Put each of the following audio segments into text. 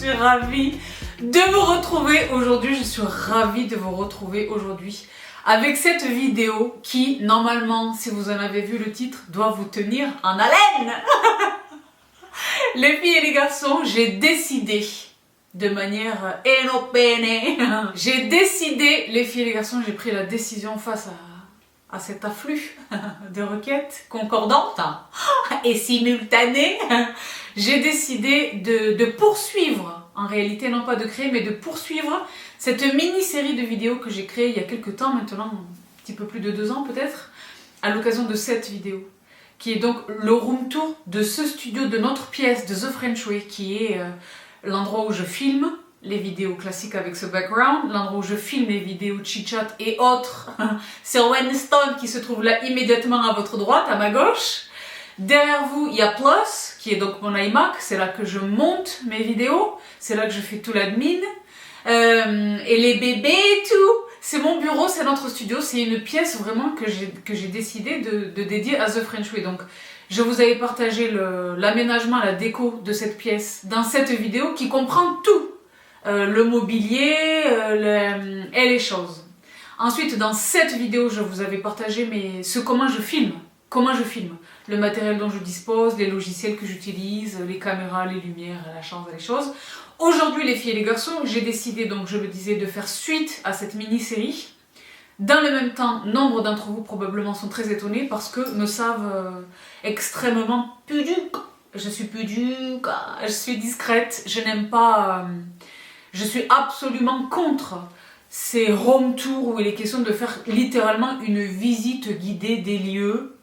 suis ravie de vous retrouver aujourd'hui. Je suis ravie de vous retrouver aujourd'hui avec cette vidéo qui, normalement, si vous en avez vu le titre, doit vous tenir en haleine. Les filles et les garçons, j'ai décidé de manière j'ai décidé, les filles et les garçons, j'ai pris la décision face à cet afflux de requêtes concordantes et simultanées. J'ai décidé de poursuivre, en réalité non pas de créer, mais de poursuivre cette mini-série de vidéos que j'ai créée il y a quelques temps maintenant, un petit peu plus de 2 ans peut-être, à l'occasion de cette vidéo, qui est donc le room tour de ce studio, de notre pièce, de The French Way, qui est l'endroit où je filme les vidéos classiques avec ce background, l'endroit où je filme les vidéos chit-chat et autres sur Winston qui se trouve là immédiatement à votre droite, à ma gauche. Derrière vous, il y a Plus, qui est donc mon iMac, c'est là que je monte mes vidéos, c'est là que je fais tout l'admin, et les bébés et tout. C'est mon bureau, c'est notre studio, c'est une pièce vraiment que j'ai décidé de dédier à The French Way. Donc, je vous avais partagé l'aménagement, la déco de cette pièce dans cette vidéo qui comprend tout. Le mobilier et les choses. Ensuite, dans cette vidéo, je vous avais partagé comment je filme, le matériel dont je dispose, les logiciels que j'utilise, les caméras, les lumières, la chambre, les choses. Aujourd'hui, les filles et les garçons, j'ai décidé, donc je le disais, de faire suite à cette mini-série. Dans le même temps, nombre d'entre vous probablement sont très étonnés parce que me savent extrêmement pudique. Je suis pudique, je suis discrète, je n'aime pas... je suis absolument contre ces home tours où il est question de faire littéralement une visite guidée des lieux.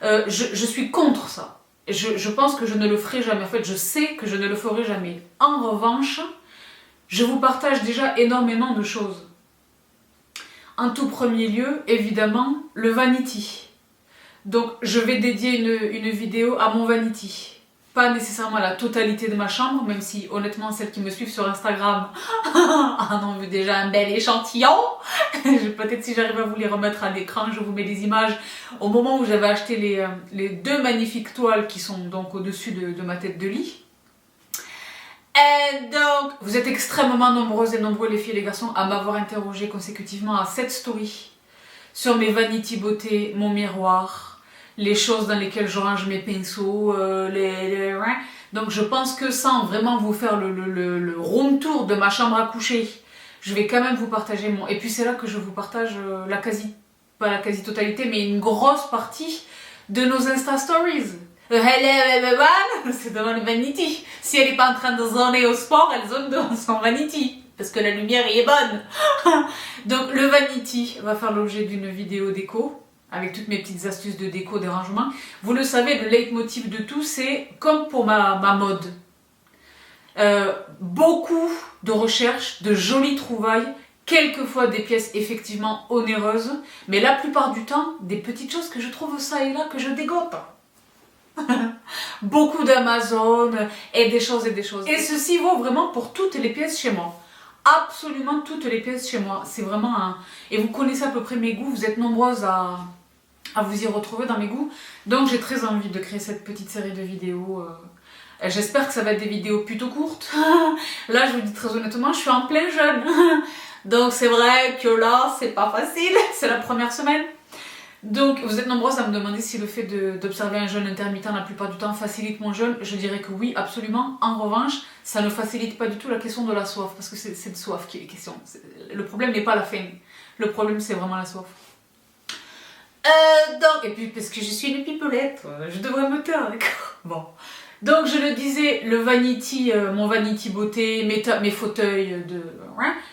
Je suis contre ça. Je pense que je ne le ferai jamais. En fait, je sais que je ne le ferai jamais. En revanche, je vous partage déjà énormément de choses. En tout premier lieu, évidemment, le vanity. Donc, je vais dédier une vidéo à mon vanity. Pas nécessairement la totalité de ma chambre, même si honnêtement celles qui me suivent sur Instagram en ont vu déjà un bel échantillon. Peut-être si j'arrive à vous les remettre à l'écran, je vous mets des images au moment où j'avais acheté les 2 magnifiques toiles qui sont donc au-dessus de ma tête de lit. Et donc, vous êtes extrêmement nombreuses et nombreux les filles et les garçons à m'avoir interrogé consécutivement à cette story sur mes vanity beauté, mon miroir, les choses dans lesquelles je range mes pinceaux, donc je pense que sans vraiment vous faire le room tour de ma chambre à coucher, je vais quand même vous partager mon... Et puis c'est là que je vous partage pas la quasi-totalité, mais une grosse partie de nos Insta Stories. C'est devant le vanity. Si elle n'est pas en train de zoner au sport, elle zone dans son vanity. Parce que la lumière y est bonne. Donc le vanity va faire l'objet d'une vidéo déco, avec toutes mes petites astuces de déco, de rangement. Vous le savez, le leitmotiv de tout, c'est comme pour ma mode. Beaucoup de recherches, de jolies trouvailles, quelquefois des pièces effectivement onéreuses, mais la plupart du temps, des petites choses que je trouve ça et là, que je dégote. Beaucoup d'Amazon et des choses et des choses. Et ceci vaut vraiment pour toutes les pièces chez moi. Absolument toutes les pièces chez moi. C'est vraiment un... Et vous connaissez à peu près mes goûts, vous êtes nombreuses à vous y retrouver dans mes goûts. Donc j'ai très envie de créer cette petite série de vidéos. J'espère que ça va être des vidéos plutôt courtes. Là, je vous dis très honnêtement, je suis en plein jeûne. Donc c'est vrai que là, c'est pas facile. C'est la première semaine. Donc vous êtes nombreuses à me demander si le fait d'observer un jeûne intermittent la plupart du temps facilite mon jeûne. Je dirais que oui, absolument. En revanche, ça ne facilite pas du tout la question de la soif, parce que c'est de soif qui est question. Le problème n'est pas la faim, le problème c'est vraiment la soif. Donc, et puis parce que je suis une pipelette, je devrais me taire, d'accord. Bon. Donc je le disais, le vanity, mon vanity beauté, mes fauteuils,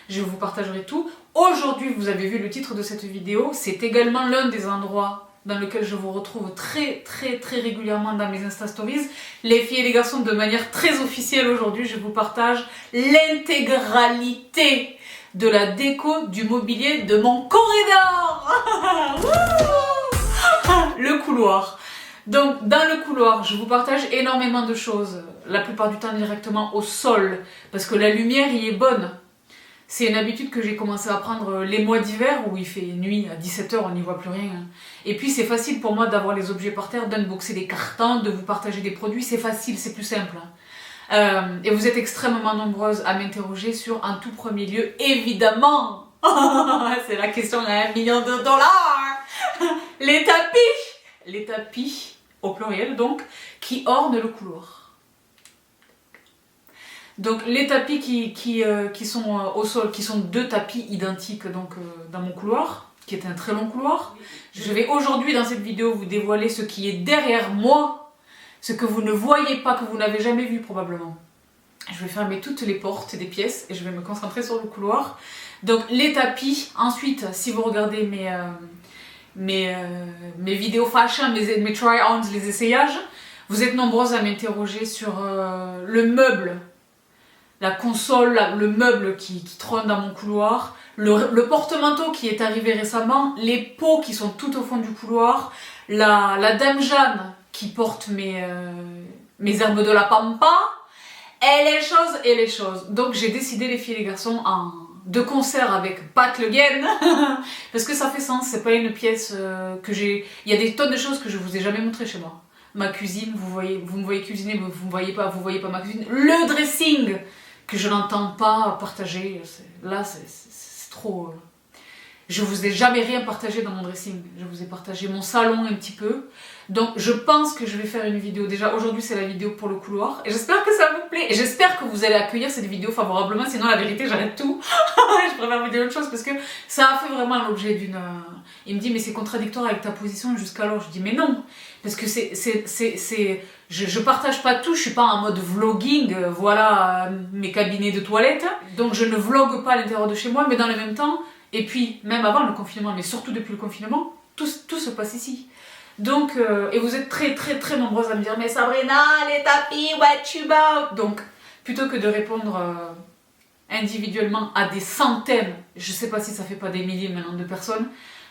je vous partagerai tout. Aujourd'hui, vous avez vu le titre de cette vidéo, c'est également l'un des endroits dans lequel je vous retrouve très régulièrement dans mes Insta Stories. Les filles et les garçons, de manière très officielle aujourd'hui, je vous partage l'intégralité de la déco du mobilier de mon corridor. Le couloir. Donc dans le couloir, je vous partage énormément de choses, la plupart du temps directement au sol, parce que la lumière y est bonne. C'est une habitude que j'ai commencé à prendre les mois d'hiver où il fait nuit à 17h, on n'y voit plus rien. Et puis c'est facile pour moi d'avoir les objets par terre, d'unboxer des cartons, de vous partager des produits, c'est facile, c'est plus simple. Et vous êtes extrêmement nombreuses à m'interroger sur, en tout premier lieu, évidemment, c'est la question à $1 million, les tapis, au pluriel donc, qui ornent le couloir. Donc les tapis qui sont au sol, qui sont 2 tapis identiques donc, dans mon couloir, qui est un très long couloir. Je vais aujourd'hui dans cette vidéo vous dévoiler ce qui est derrière moi, ce que vous ne voyez pas, que vous n'avez jamais vu probablement. Je vais fermer toutes les portes des pièces et je vais me concentrer sur le couloir. Donc les tapis, ensuite si vous regardez mes vidéos fashion, mes try-ons, les essayages, vous êtes nombreuses à m'interroger sur le meuble, la console, le meuble qui trône dans mon couloir, le porte-manteau qui est arrivé récemment, les pots qui sont tout au fond du couloir, la dame Jeanne qui porte mes herbes de la pampa, et les choses. Donc j'ai décidé, les filles et les garçons, de concert avec Pat Le Guen, parce que ça fait sens, c'est pas une pièce que j'ai... Il y a des tonnes de choses que je vous ai jamais montrées chez moi. Ma cuisine, vous me voyez cuisiner, mais vous voyez pas ma cuisine. Le dressing, que je n'entends pas partager, là c'est trop... Je vous ai jamais rien partagé dans mon dressing, je vous ai partagé mon salon un petit peu. Donc je pense que je vais faire une vidéo, déjà aujourd'hui c'est la vidéo pour le couloir, et j'espère que ça vous plaît, et j'espère que vous allez accueillir cette vidéo favorablement, sinon la vérité j'arrête tout. Je préfère vous dire autre chose parce que ça a fait vraiment l'objet d'une... Il me dit mais c'est contradictoire avec ta position jusqu'alors, je dis mais non, parce que je partage pas tout, je suis pas en mode vlogging, voilà mes cabinets de toilette, donc je ne vlogue pas à l'intérieur de chez moi, mais dans le même temps, et puis même avant le confinement, mais surtout depuis le confinement, tout se passe ici. Donc, et vous êtes très nombreuses à me dire mais Sabrina, les tapis, what you about? Donc, plutôt que de répondre individuellement à des centaines, je sais pas si ça fait pas des milliers maintenant de personnes,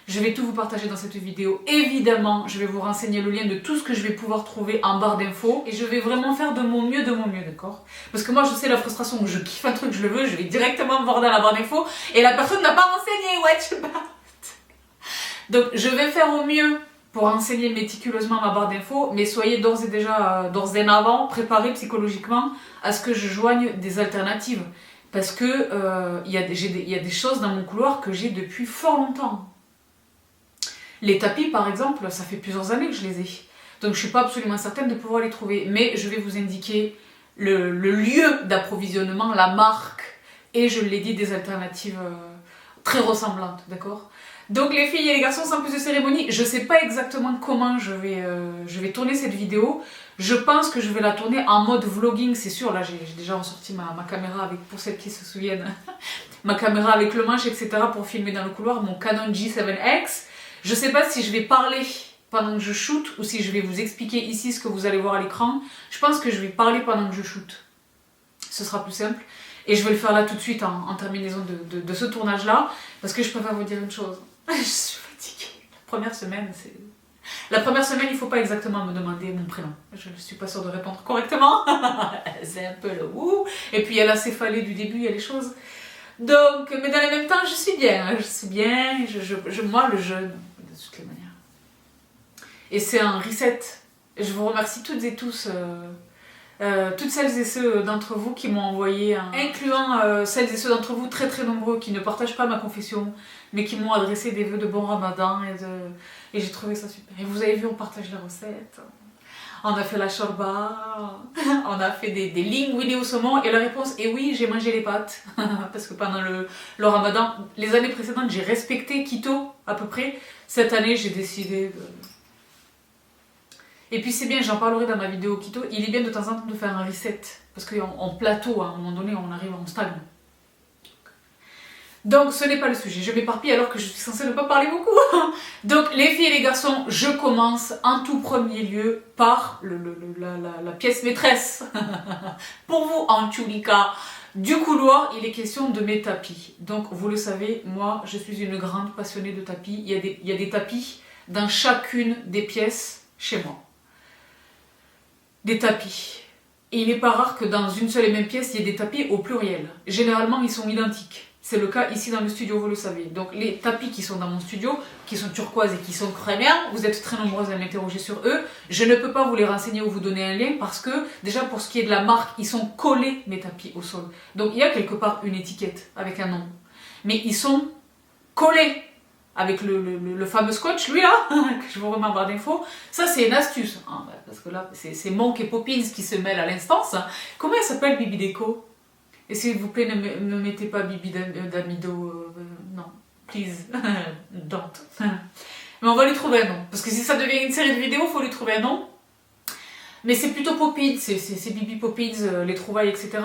je vais tout vous partager dans cette vidéo. Évidemment, je vais vous renseigner le lien de tout ce que je vais pouvoir trouver en barre d'infos, et je vais vraiment faire de mon mieux, d'accord? Parce que moi je sais la frustration où je kiffe un truc, je le veux, je vais directement me voir dans la barre d'infos, et la personne n'a pas renseigné, what you about? Donc je vais faire au mieux pour renseigner méticuleusement ma barre d'infos, mais soyez d'ores et avant préparés psychologiquement à ce que je joigne des alternatives. Parce que il y a des choses dans mon couloir que j'ai depuis fort longtemps. Les tapis par exemple, ça fait plusieurs années que je les ai. Donc je ne suis pas absolument certaine de pouvoir les trouver. Mais je vais vous indiquer le lieu d'approvisionnement, la marque, et je l'ai dit, des alternatives très ressemblantes, d'accord? Donc les filles et les garçons, sans plus de cérémonie, je sais pas exactement comment je vais tourner cette vidéo. Je pense que je vais la tourner en mode vlogging, c'est sûr. Là j'ai déjà ressorti ma caméra avec, pour celles qui se souviennent, ma caméra avec le manche, etc. pour filmer dans le couloir, mon Canon G7X. Je sais pas si je vais parler pendant que je shoot ou si je vais vous expliquer ici ce que vous allez voir à l'écran. Je pense que je vais parler pendant que je shoot. Ce sera plus simple. Et je vais le faire là tout de suite en terminaison de ce tournage-là, parce que je préfère vous dire une chose. Je suis fatiguée. La première semaine, il ne faut pas exactement me demander mon prénom. Je ne suis pas sûre de répondre correctement. C'est un peu le ouh. Et puis il y a la céphalée du début, il y a les choses. Donc, mais dans le même temps, je suis bien. Moi, le jeûne, de toutes les manières. Et c'est un reset. Je vous remercie toutes et tous. Toutes celles et ceux d'entre vous qui m'ont envoyé, incluant celles et ceux d'entre vous très nombreux qui ne partagent pas ma confession, mais qui m'ont adressé des vœux de bon ramadan, et j'ai trouvé ça super. Et vous avez vu, on partage les recettes, on a fait la shorba, on a fait des linguini au saumon, et la réponse est oui, j'ai mangé les pâtes, parce que pendant le ramadan, les années précédentes, j'ai respecté keto à peu près. Cette année, j'ai décidé de... Et puis c'est bien, j'en parlerai dans ma vidéo keto, il est bien de temps en temps de faire un reset, parce qu'en plateau, à un moment donné, on arrive en stagne. Donc ce n'est pas le sujet, je m'éparpille alors que je suis censée ne pas parler beaucoup. Donc les filles et les garçons, je commence en tout premier lieu par la pièce maîtresse. Pour vous, en Tchoulika, du couloir, il est question de mes tapis. Donc vous le savez, moi je suis une grande passionnée de tapis, il y a des tapis dans chacune des pièces chez moi. Des tapis. Et il n'est pas rare que dans une seule et même pièce, il y ait des tapis au pluriel. Généralement, ils sont identiques. C'est le cas ici dans le studio, vous le savez. Donc les tapis qui sont dans mon studio, qui sont turquoises et qui sont très bien, vous êtes très nombreuses à m'interroger sur eux. Je ne peux pas vous les renseigner ou vous donner un lien parce que déjà pour ce qui est de la marque, ils sont collés mes tapis au sol. Donc il y a quelque part une étiquette avec un nom. Mais ils sont collés avec le fameux scotch, lui là, que je vous remets en barre d'infos. Ça c'est une astuce, hein, parce que là c'est Monk et Poppins qui se mêlent à l'instance. Comment elle s'appelle Bibi Déco? Et s'il vous plaît, ne mettez pas Bibi d'Amido, non, please, don't. Mais on va lui trouver un nom, parce que si ça devient une série de vidéos, il faut lui trouver un nom. Mais c'est plutôt Poppins, c'est Bibi Poppins, les trouvailles, etc.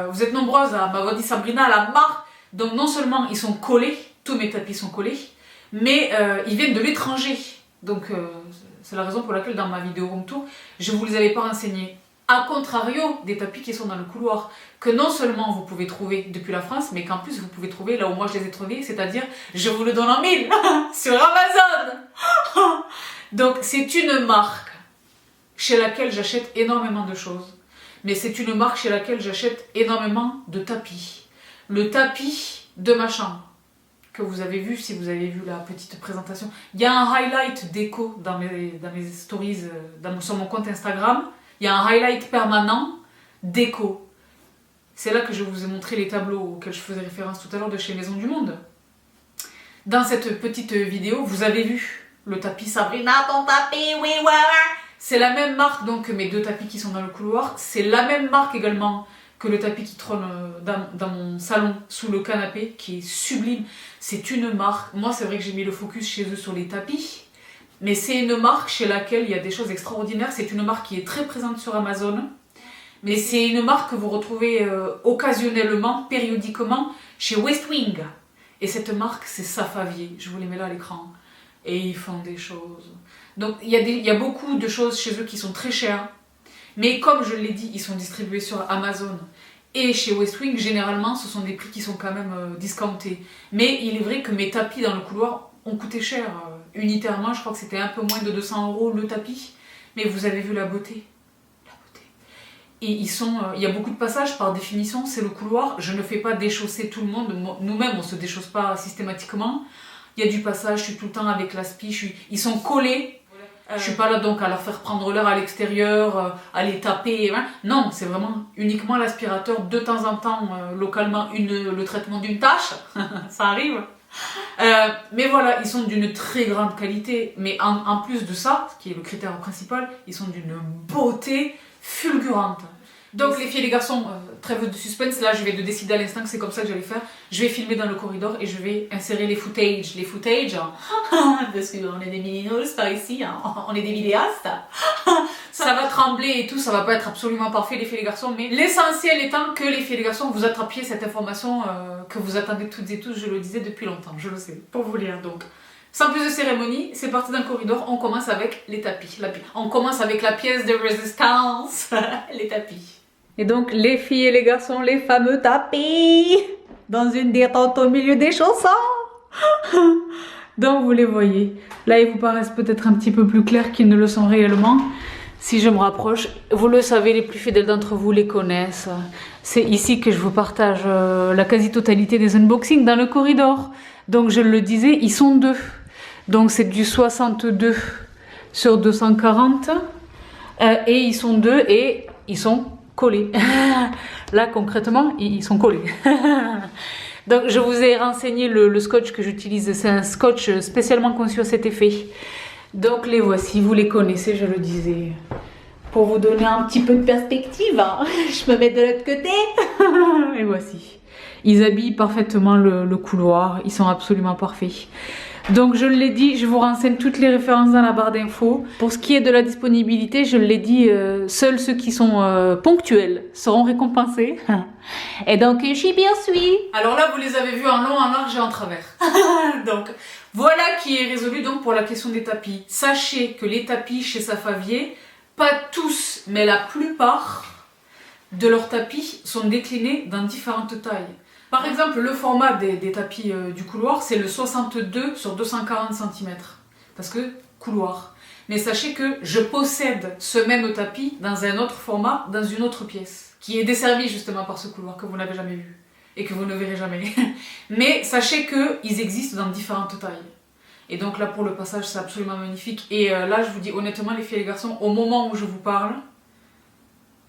Vous êtes nombreuses à m'avoir dit Sabrina, la marque. Donc non seulement ils sont collés, tous mes tapis sont collés, mais ils viennent de l'étranger. Donc c'est la raison pour laquelle dans ma vidéo home tour, je ne vous les avais pas renseignés. A contrario des tapis qui sont dans le couloir, que non seulement vous pouvez trouver depuis la France, mais qu'en plus vous pouvez trouver là où moi je les ai trouvés, c'est-à-dire je vous le donne en mille sur Amazon. Donc c'est une marque chez laquelle j'achète énormément de choses, mais c'est une marque chez laquelle j'achète énormément de tapis. Le tapis de ma chambre, que vous avez vu si vous avez vu la petite présentation. Il y a un highlight déco dans mes stories, sur mon compte Instagram. Il y a un highlight permanent déco. C'est là que je vous ai montré les tableaux auxquels je faisais référence tout à l'heure de chez Maison du Monde. Dans cette petite vidéo, vous avez vu le tapis Sabrina, ton tapis, oui, voilà. C'est la même marque donc que mes deux tapis qui sont dans le couloir. C'est la même marque également que le tapis qui trône dans mon salon sous le canapé, qui est sublime. C'est une marque. Moi, c'est vrai que j'ai mis le focus chez eux sur les tapis. Mais c'est une marque chez laquelle il y a des choses extraordinaires. C'est une marque qui est très présente sur Amazon. Mais c'est une marque que vous retrouvez occasionnellement, périodiquement, chez West Wing. Et cette marque, c'est Safavier. Je vous les mets là à l'écran. Et ils font des choses. Donc il y a beaucoup de choses chez eux qui sont très chères. Mais comme je l'ai dit, ils sont distribués sur Amazon. Et chez West Wing, généralement, ce sont des prix qui sont quand même discountés. Mais il est vrai que mes tapis dans le couloir ont coûté cher. Unitairement, je crois que c'était un peu moins de 200 € le tapis. Mais vous avez vu la beauté. La beauté. Et il y a beaucoup de passages par définition, c'est le couloir. Je ne fais pas déchausser tout le monde. Nous-mêmes, on ne se déchausse pas systématiquement. Il y a du passage, je suis tout le temps avec l'aspi. Ils sont collés. Je suis pas là donc à leur faire prendre l'air à l'extérieur, à les taper. Hein. Non, c'est vraiment uniquement l'aspirateur. De temps en temps, localement, le traitement d'une tâche. Ça arrive. Mais voilà, ils sont d'une très grande qualité. Mais en plus de ça, ce qui est le critère principal, ils sont d'une beauté fulgurante. Donc les filles et les garçons, trêve de suspense, là je vais de décider à l'instant que c'est comme ça que j'allais faire. Je vais filmer dans le corridor et je vais insérer les footages. Les footages, parce qu'on est des mininos par ici, hein. On est des vidéastes. Ça va trembler et tout, ça va pas être absolument parfait les filles et les garçons, mais l'essentiel étant que les filles et les garçons vous attrapiez cette information que vous attendez toutes et tous, je le disais depuis longtemps, je le sais, pour vous lire donc. Sans plus de cérémonie, c'est parti dans le corridor, on commence avec les tapis. On commence avec la pièce de résistance, les tapis. Et donc les filles et les garçons, les fameux tapis dans une détente au milieu des chaussons. Donc vous les voyez. Là ils vous paraissent peut-être un petit peu plus clairs qu'ils ne le sont réellement. Si je me rapproche, vous le savez, les plus fidèles d'entre vous les connaissent. C'est ici que je vous partage la quasi-totalité des unboxings dans le corridor. Donc je le disais, ils sont deux. Donc c'est du 62 sur 240. Et ils sont deux et ils sont collés. Là concrètement ils sont collés. Donc je vous ai renseigné le scotch que j'utilise, c'est un scotch spécialement conçu à cet effet. Donc les voici, vous les connaissez, je le disais. Pour vous donner un petit peu de perspective, hein, je me mets de l'autre côté. Et voici. Ils habillent parfaitement le couloir, ils sont absolument parfaits. Donc je l'ai dit, je vous renseigne toutes les références dans la barre d'infos. Pour ce qui est de la disponibilité, je l'ai dit, seuls ceux qui sont ponctuels seront récompensés. Et donc j'y bien suis. Alors là, vous les avez vus en long, en large et en travers. Donc voilà qui est résolu donc pour la question des tapis. Sachez que les tapis chez Safavier, pas tous, mais la plupart de leurs tapis sont déclinés dans différentes tailles. Par exemple, le format des tapis du couloir, c'est le 62 sur 240 cm. Parce que couloir. Mais sachez que je possède ce même tapis dans un autre format, dans une autre pièce, qui est desservie justement par ce couloir que vous n'avez jamais vu. et que vous ne verrez jamais. Mais sachez qu'ils existent dans différentes tailles. Et donc là, pour le passage, c'est absolument magnifique. Et là, je vous dis honnêtement, les filles et les garçons, au moment où je vous parle,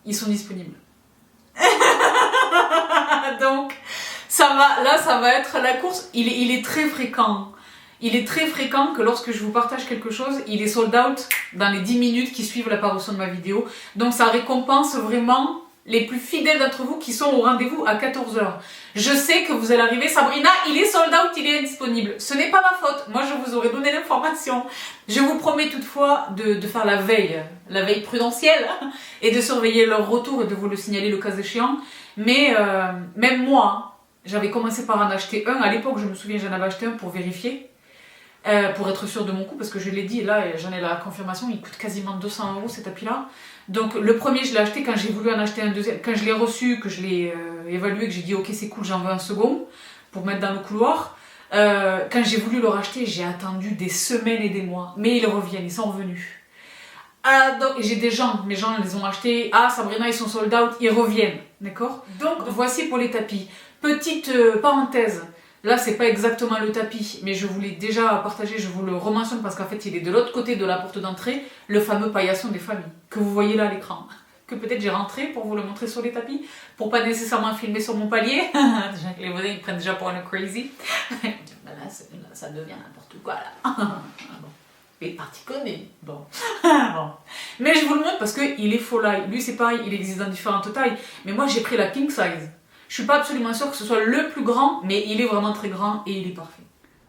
ils sont disponibles. Donc, là, ça va être la course. Il est très fréquent. Il est très fréquent que lorsque je vous partage quelque chose, il est sold out dans les 10 minutes qui suivent l'apparition de ma vidéo. Donc, ça récompense vraiment les plus fidèles d'entre vous qui sont au rendez-vous à 14 h. Je sais que vous allez arriver, Sabrina, il est sold out, il est indisponible. Ce n'est pas ma faute, moi je vous aurais donné l'information. Je vous promets toutefois de faire la veille prudentielle, et de surveiller leur retour et de vous le signaler le cas échéant. Mais même moi, j'avais commencé par en acheter un. À l'époque, je me souviens, j'en avais acheté un pour vérifier, pour être sûre de mon coût, parce que je l'ai dit, là j'en ai la confirmation, il coûte quasiment 200 € ces tapis-là. Donc le premier, je l'ai acheté quand j'ai voulu en acheter un deuxième. Quand je l'ai reçu, que je l'ai évalué, que j'ai dit ok c'est cool, j'en veux un second pour mettre dans le couloir. Quand j'ai voulu le racheter, j'ai attendu des semaines et des mois. Mais ils reviennent, ils sont revenus. Donc j'ai des gens, mes gens les ont achetés. Ah Sabrina, ils sont sold out, ils reviennent. D'accord? Donc voici pour les tapis. Petite parenthèse. Là, c'est pas exactement le tapis, mais je vous l'ai déjà partagé, je vous le rementionne parce qu'en fait, il est de l'autre côté de la porte d'entrée, le fameux paillasson des familles, que vous voyez là à l'écran. Que peut-être j'ai rentré pour vous le montrer sur les tapis, pour pas nécessairement filmer sur mon palier. Les voisins, ils prennent déjà pour un crazy. Là, ça devient n'importe quoi, là. Bon. Les parties connues. Bon. Bon. Mais je vous le montre parce qu'il est faux là. Lui, c'est pareil, il existe dans différentes tailles. Mais moi, j'ai pris la king size. Je suis pas absolument sûre que ce soit le plus grand, mais il est vraiment très grand et il est parfait.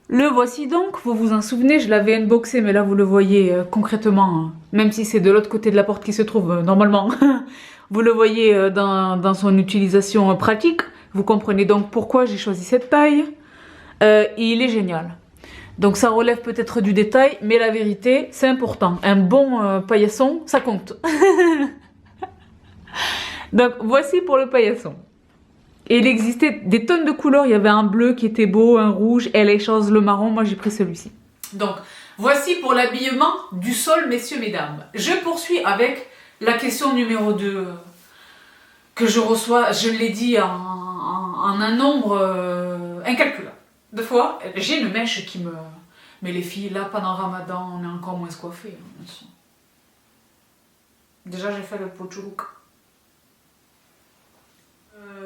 Le voici donc, vous vous en souvenez, je l'avais unboxé, mais là vous le voyez concrètement, même si c'est de l'autre côté de la porte qui se trouve normalement. Vous le voyez dans son utilisation pratique. Vous comprenez donc pourquoi j'ai choisi cette taille. Et il est génial. Donc ça relève peut-être du détail, mais la vérité, c'est important. Un bon paillasson, ça compte. Donc voici pour le paillasson. Et il existait des tonnes de couleurs, il y avait un bleu qui était beau, un rouge, et les choses, le marron, moi j'ai pris celui-ci. Donc, voici pour l'habillement du sol, messieurs, mesdames. Je poursuis avec la question numéro 2 que je reçois, je l'ai dit en un nombre incalculable de fois. J'ai une mèche qui me... Mais les filles, là, pendant Ramadan, on est encore moins coiffées. Hein. Déjà, j'ai fait le pochoulouk.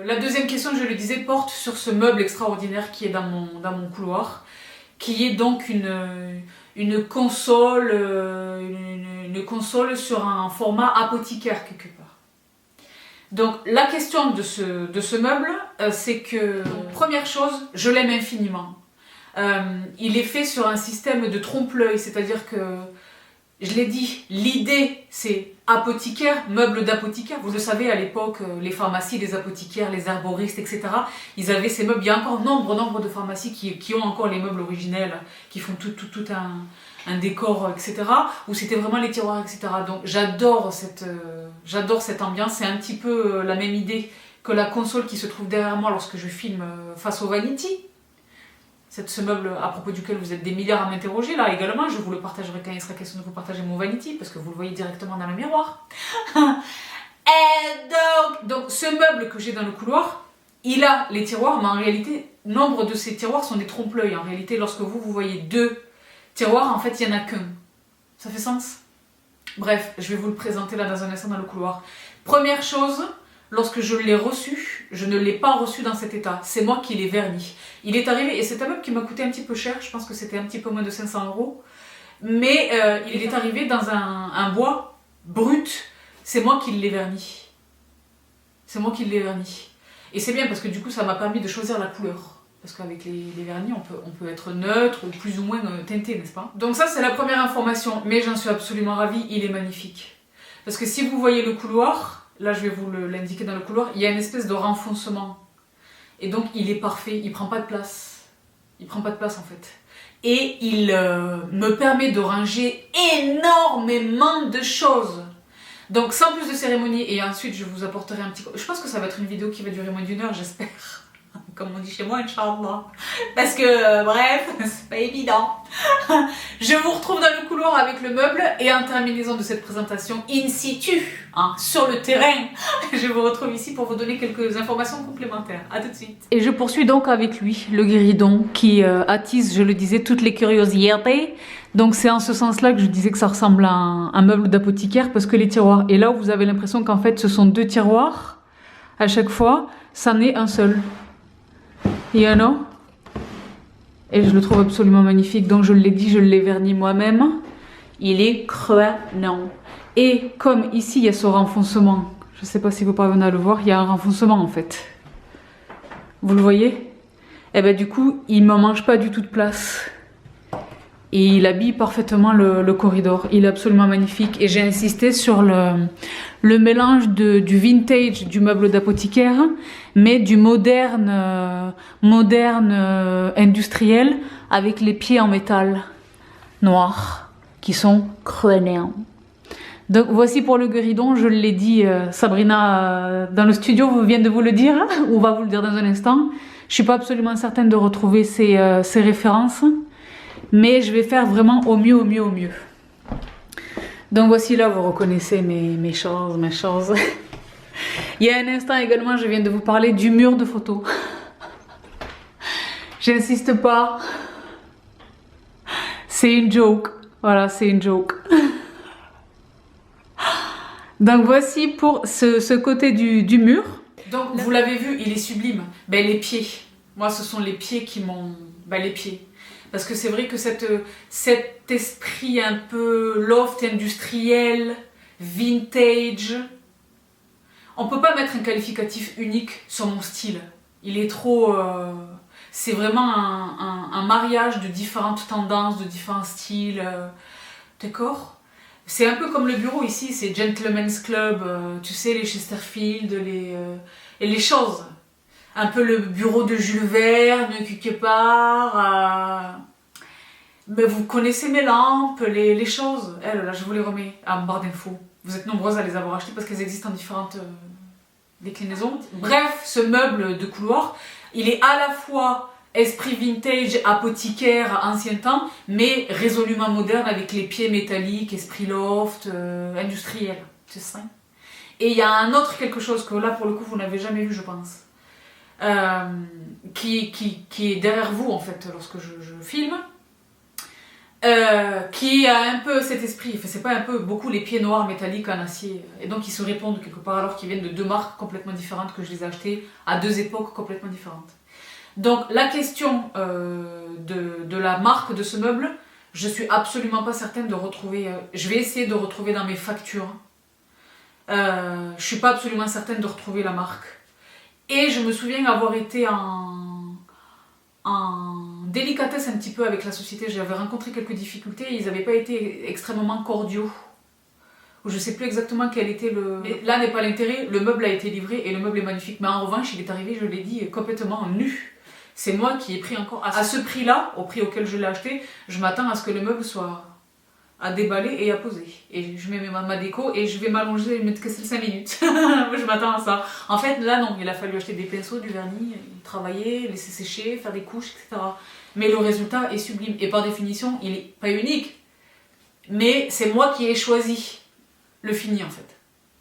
La deuxième question, je le disais, porte sur ce meuble extraordinaire qui est dans mon couloir, qui est donc une console sur un format apothicaire quelque part. Donc la question de ce meuble, c'est que, première chose, je l'aime infiniment. Il est fait sur un système de trompe-l'œil, c'est-à-dire que, je l'ai dit, l'idée c'est apothicaire, meuble d'apothicaire. Vous le savez, à l'époque, les pharmacies, les apothicaires, les herboristes, etc. Ils avaient ces meubles. Il y a encore nombre de pharmacies qui ont encore les meubles originels, qui font tout un décor, etc. Où c'était vraiment les tiroirs, etc. Donc j'adore cette ambiance. C'est un petit peu la même idée que la console qui se trouve derrière moi lorsque je filme face au Vanity. Ce meuble à propos duquel vous êtes des milliards à m'interroger, là également, je vous le partagerai quand il sera question de vous partager mon Vanity, parce que vous le voyez directement dans le miroir. Et donc, ce meuble que j'ai dans le couloir, il a les tiroirs, mais en réalité, nombre de ces tiroirs sont des trompe-l'œil. En réalité, lorsque vous voyez 2 tiroirs, en fait, il n'y en a qu'un. Ça fait sens? Bref, je vais vous le présenter là dans un instant dans le couloir. Première chose... Lorsque je l'ai reçu, je ne l'ai pas reçu dans cet état. C'est moi qui l'ai verni. Il est arrivé, et c'est un meuble qui m'a coûté un petit peu cher, je pense que c'était un petit peu moins de 500 €. Mais il est arrivé dans un bois brut. C'est moi qui l'ai verni. C'est moi qui l'ai verni. Et c'est bien parce que du coup, ça m'a permis de choisir la couleur. Parce qu'avec les vernis, on peut être neutre ou plus ou moins teinté, n'est-ce pas? Donc ça, c'est la première information. Mais j'en suis absolument ravie, il est magnifique. Parce que si vous voyez le couloir... Là, je vais vous l'indiquer dans le couloir. Il y a une espèce de renfoncement. Et donc, il est parfait. Il prend pas de place. Il prend pas de place, en fait. Et il me permet de ranger énormément de choses. Donc, sans plus de cérémonie. Et ensuite, je vous apporterai un petit... Je pense que ça va être une vidéo qui va durer moins d'1 heure, j'espère. comme on dit chez moi, Inch'Allah. Parce que, bref, c'est pas évident. Je vous retrouve dans le couloir avec le meuble et en terminaison de cette présentation in situ, hein, sur le terrain, je vous retrouve ici pour vous donner quelques informations complémentaires. A tout de suite. Et je poursuis donc avec lui, le guéridon, qui attise, je le disais, toutes les curiosités. Donc c'est en ce sens-là que je disais que ça ressemble à un meuble d'apothicaire, parce que les tiroirs, et là où vous avez l'impression qu'en fait ce sont deux tiroirs, à chaque fois, ça n'est un seul. You know? Et je le trouve absolument magnifique, donc je l'ai dit, je l'ai verni moi-même. Il est creusant. Et comme ici il y a ce renfoncement, je ne sais pas si vous parvenez à le voir, il y a un renfoncement en fait. Vous le voyez? Et bien du coup, il ne me mange pas du tout de place. Et il habille parfaitement le corridor. Il est absolument magnifique. Et j'ai insisté sur le mélange du vintage du meuble d'apothicaire, mais du moderne industriel, avec les pieds en métal noir, qui sont crénéens. Donc voici pour le guéridon, je l'ai dit, Sabrina dans le studio vient de vous le dire, ou va vous le dire dans un instant. Je suis pas absolument certaine de retrouver ces références, mais je vais faire vraiment au mieux, au mieux, au mieux. Donc voici là, vous reconnaissez mes choses. Il y a un instant également, je viens de vous parler du mur de photos. J'insiste pas. C'est une joke. Voilà, c'est une joke. Donc voici pour ce côté du mur. Donc vous l'avez vu, il est sublime. Ben, les pieds. Moi, ce sont les pieds qui m'ont... Ben, les pieds. Parce que c'est vrai que cet esprit un peu loft industriel, vintage, on peut pas mettre un qualificatif unique sur mon style. Il est trop... c'est vraiment un mariage de différentes tendances, de différents styles. D'accord ? C'est un peu comme le bureau ici, c'est Gentleman's Club, tu sais, les Chesterfield, et les choses. Un peu le bureau de Jules Verne, quelque part. Mais vous connaissez mes lampes, les choses. Elles, là, je vous les remets en barre d'infos. Vous êtes nombreuses à les avoir achetées parce qu'elles existent en différentes déclinaisons. Bref, ce meuble de couloir, il est à la fois esprit vintage, apothicaire, ancien temps, mais résolument moderne avec les pieds métalliques, esprit loft, industriel. C'est ça. Et il y a un autre quelque chose que là, pour le coup, vous n'avez jamais vu, je pense. Qui est derrière vous en fait lorsque je filme, qui a un peu cet esprit, enfin c'est pas un peu, beaucoup les pieds noirs métalliques en acier, et donc ils se répondent quelque part alors qu'ils viennent de deux marques complètement différentes, que je les ai achetées à deux époques complètement différentes. Donc la question de la marque de ce meuble, je suis absolument pas certaine de retrouver, je vais essayer de retrouver dans mes factures, je suis pas absolument certaine de retrouver la marque. Et je me souviens avoir été en délicatesse un petit peu avec la société. J'avais rencontré quelques difficultés et ils n'avaient pas été extrêmement cordiaux. Je ne sais plus exactement quel était le... Mais là n'est pas l'intérêt, le meuble a été livré et le meuble est magnifique. Mais en revanche, il est arrivé, je l'ai dit, complètement nu. C'est moi qui ai pris encore... À ce prix-là, au prix auquel je l'ai acheté, je m'attends à ce que le meuble soit à déballer et à poser. Et je mets ma déco et je vais m'allonger et mettre que 5 minutes. Je m'attends à ça. En fait, là non, il a fallu acheter des pinceaux, du vernis, travailler, laisser sécher, faire des couches, etc. Mais le résultat est sublime. Et par définition, il n'est pas unique. Mais c'est moi qui ai choisi le fini en fait.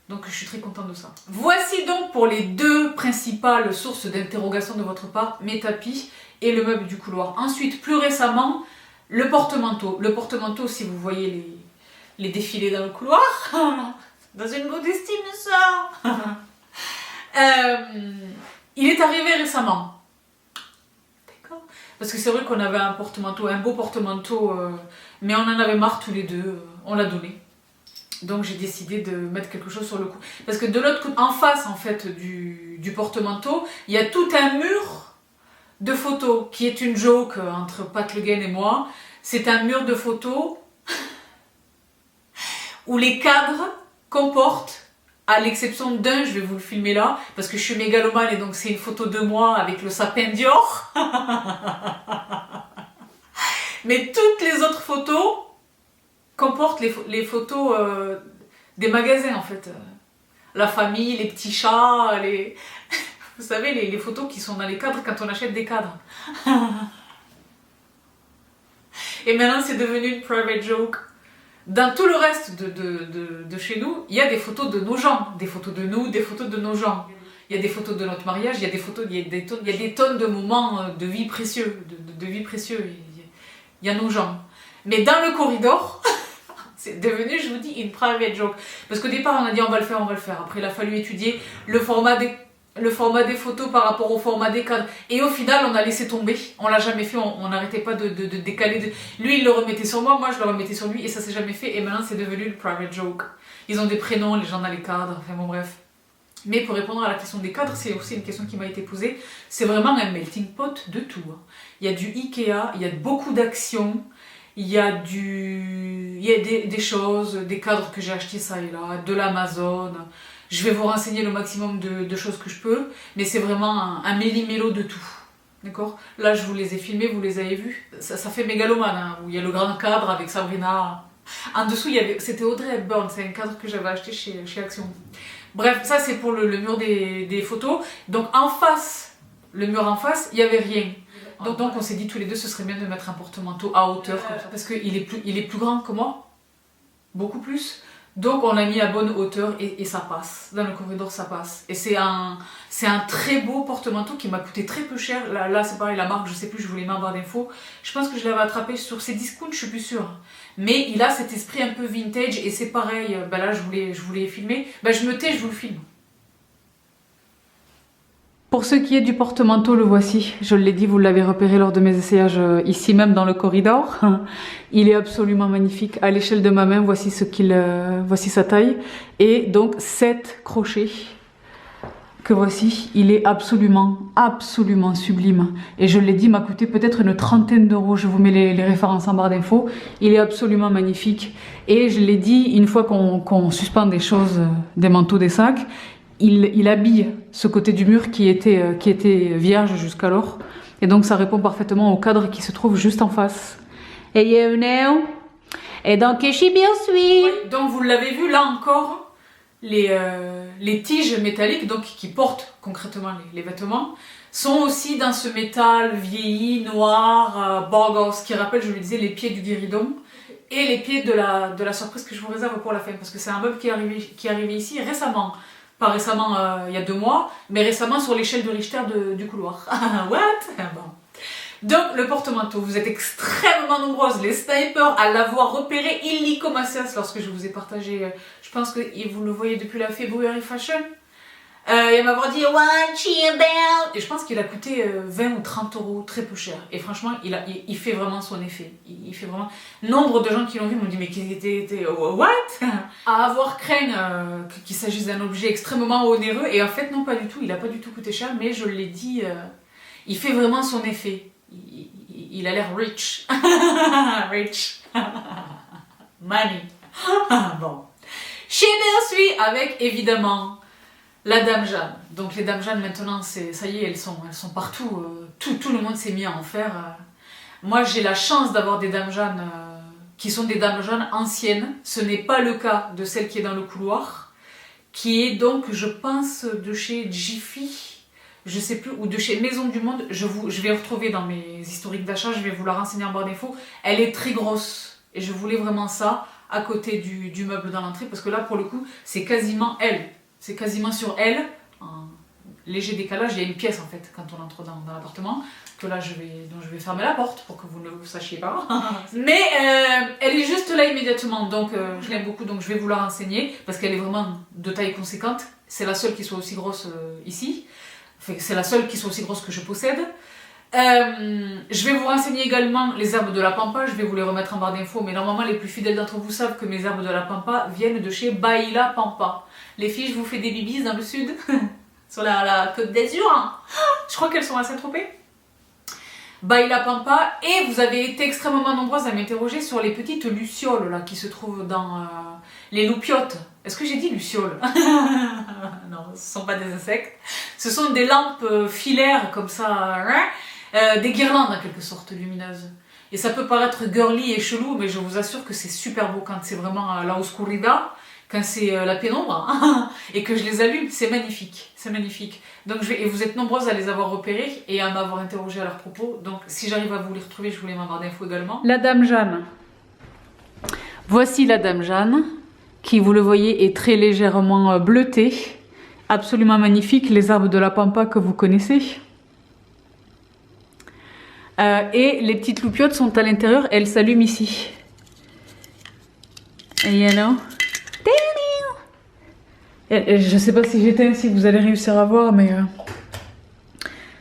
Donc je suis très contente de ça. Voici donc pour les deux principales sources d'interrogation de votre part, mes tapis et le meuble du couloir. Ensuite, plus récemment, le porte-manteau. Le porte-manteau, si vous voyez les défilés dans le couloir, dans une bonne estime, ça. Il est arrivé récemment. D'accord. Parce que c'est vrai qu'on avait un porte-manteau, un beau porte-manteau, mais on en avait marre tous les deux, on l'a donné. Donc j'ai décidé de mettre quelque chose sur le cou. Parce que de l'autre côté, en face en fait du porte-manteau, il y a tout un mur de photos, qui est une joke entre Pat Le Guen et moi. C'est un mur de photos où les cadres comportent, à l'exception d'un, je vais vous le filmer là, parce que je suis mégalomane et donc c'est une photo de moi avec le sapin Dior. Mais toutes les autres photos comportent les photos des magasins en fait. La famille, les petits chats, les... Vous savez, les photos qui sont dans les cadres quand on achète des cadres. Et maintenant, c'est devenu une private joke. Dans tout le reste de chez nous, il y a des photos de nos gens. Des photos de nous, des photos de nos gens. Il y a des photos de notre mariage, il y a des photos, il y a des tonnes de moments de vie précieux. De vie précieux. Il y a nos gens. Mais dans le corridor, c'est devenu, je vous dis, une private joke. Parce qu'au départ, on a dit on va le faire. Après, il a fallu étudier le format des photos par rapport au format des cadres. Et au final, on a laissé tomber. On l'a jamais fait, on n'arrêtait pas de décaler. Lui, il le remettait sur moi je le remettais sur lui, et ça s'est jamais fait. Et maintenant, c'est devenu une private joke. Ils ont des prénoms, les gens dans les cadres, enfin bon, bref. Mais pour répondre à la question des cadres, c'est aussi une question qui m'a été posée. C'est vraiment un melting pot de tout. Il y a du Ikea, il y a beaucoup d'actions, il y a des choses, des cadres que j'ai achetés ça et là, de l'Amazon. Je vais vous renseigner le maximum de choses que je peux, mais c'est vraiment un méli-mélo de tout. D'accord? Là, je vous les ai filmés, vous les avez vus. Ça fait mégalomane, hein, où il y a le grand cadre avec Sabrina. En dessous, c'était Audrey Hepburn, c'est un cadre que j'avais acheté chez Action. Bref, ça c'est pour le mur des photos. Donc en face, le mur en face, il n'y avait rien. Donc on s'est dit tous les deux, ce serait bien de mettre un porte-manteau à hauteur, comme ça, parce qu'il est plus grand que moi, beaucoup plus. Donc on l'a mis à bonne hauteur et ça passe. Dans le corridor, ça passe. Et c'est un très beau porte-manteau qui m'a coûté très peu cher. Là c'est pareil, la marque, je sais plus, je voulais même avoir d'infos. Je pense que je l'avais attrapé sur ses discounts, je suis plus sûre. Mais il a cet esprit un peu vintage et c'est pareil. Ben là, je voulais filmer. Ben je me tais, je vous le filme. Pour ce qui est du porte-manteau, le voici. Je l'ai dit, vous l'avez repéré lors de mes essayages ici même dans le corridor. Il est absolument magnifique. À l'échelle de ma main, voici voici sa taille. Et donc 7 crochets que voici. Il est absolument sublime. Et je l'ai dit, m'a coûté peut-être une trentaine d'euros. Je vous mets les références en barre d'infos. Il est absolument magnifique. Et je l'ai dit, une fois qu'on suspend des choses, des manteaux, des sacs, il habille ce côté du mur qui était vierge jusqu'alors. Et donc ça répond parfaitement au cadre qui se trouve juste en face. Et you know. Et donc je suis bien sweet. Oui, donc vous l'avez vu là encore, les tiges métalliques donc, qui portent concrètement les vêtements sont aussi dans ce métal vieilli, noir, borgos, qui rappelle, je le disais, les pieds du guéridon. Et les pieds de la surprise que je vous réserve pour la fin. Parce que c'est un meuble qui est arrivé ici récemment. Pas récemment, il y a 2 mois, mais récemment sur l'échelle de Richter du couloir. What? Bon. Donc, le porte-manteau, vous êtes extrêmement nombreuses, les snipers, à l'avoir repéré illico Macias lorsque je vous ai partagé, je pense que vous le voyez depuis la February Fashion. Il m'avoir dit What she about? Et je pense qu'il a coûté 20 ou 30 euros, très peu cher. Et franchement, il fait vraiment son effet. Il fait vraiment. Nombre de gens qui l'ont vu m'ont dit mais qu'il était what? À avoir craint qu'il s'agisse d'un objet extrêmement onéreux. Et en fait, non, pas du tout. Il a pas du tout coûté cher, mais je l'ai dit, il fait vraiment son effet. Il a l'air rich. Rich. Money. Bon. Chez Bersuit avec évidemment la Dame Jeanne. Donc les Dames Jeanne maintenant, ça y est, elles sont partout. Tout le monde s'est mis à en faire. Moi j'ai la chance d'avoir des Dames Jeanne qui sont des Dames Jeanne anciennes. Ce n'est pas le cas de celle qui est dans le couloir, qui est donc, je pense, de chez Jiffy, je sais plus, ou de chez Maison du Monde. Je vais retrouver dans mes historiques d'achat, je vais vous la renseigner en barre d'infos. Elle est très grosse et je voulais vraiment ça à côté du meuble dans l'entrée parce que là pour le coup c'est quasiment elle. C'est quasiment sur elle, en léger décalage, il y a une pièce en fait quand on entre dans l'appartement, que là je vais fermer la porte pour que vous ne le sachiez pas. Mais elle est juste là immédiatement, donc je l'aime beaucoup, donc je vais vous la renseigner, parce qu'elle est vraiment de taille conséquente. C'est la seule qui soit aussi grosse ici, enfin, c'est la seule qui soit aussi grosse que je possède. Je vais vous renseigner également les herbes de la Pampa, je vais vous les remettre en barre d'infos, mais normalement les plus fidèles d'entre vous savent que mes herbes de la Pampa viennent de chez Baila Pampa. Les filles, je vous fais des bibis dans le sud, sur la Côte d'Azur. Je crois qu'elles sont à Saint-Tropez. Baila Pampa, et vous avez été extrêmement nombreuses à m'interroger sur les petites lucioles là, qui se trouvent dans les loupiotes. Est-ce que j'ai dit lucioles? Non, ce ne sont pas des insectes. Ce sont des lampes filaires comme ça, des guirlandes en quelque sorte lumineuses. Et ça peut paraître girly et chelou, mais je vous assure que c'est super beau quand c'est vraiment la oscurida, quand c'est la pénombre et que je les allume, c'est magnifique, c'est magnifique. Donc et vous êtes nombreuses à les avoir repérés et à m'avoir interrogé à leur propos, donc si j'arrive à vous les retrouver, je voulais m'avoir d'infos également. La Dame Jeanne. Voici la Dame Jeanne, qui vous le voyez est très légèrement bleutée, absolument magnifique, les arbres de la Pampa que vous connaissez. Et les petites loupiottes sont à l'intérieur, elles s'allument ici. Et you know. Je sais pas si j'éteins, si vous allez réussir à voir, mais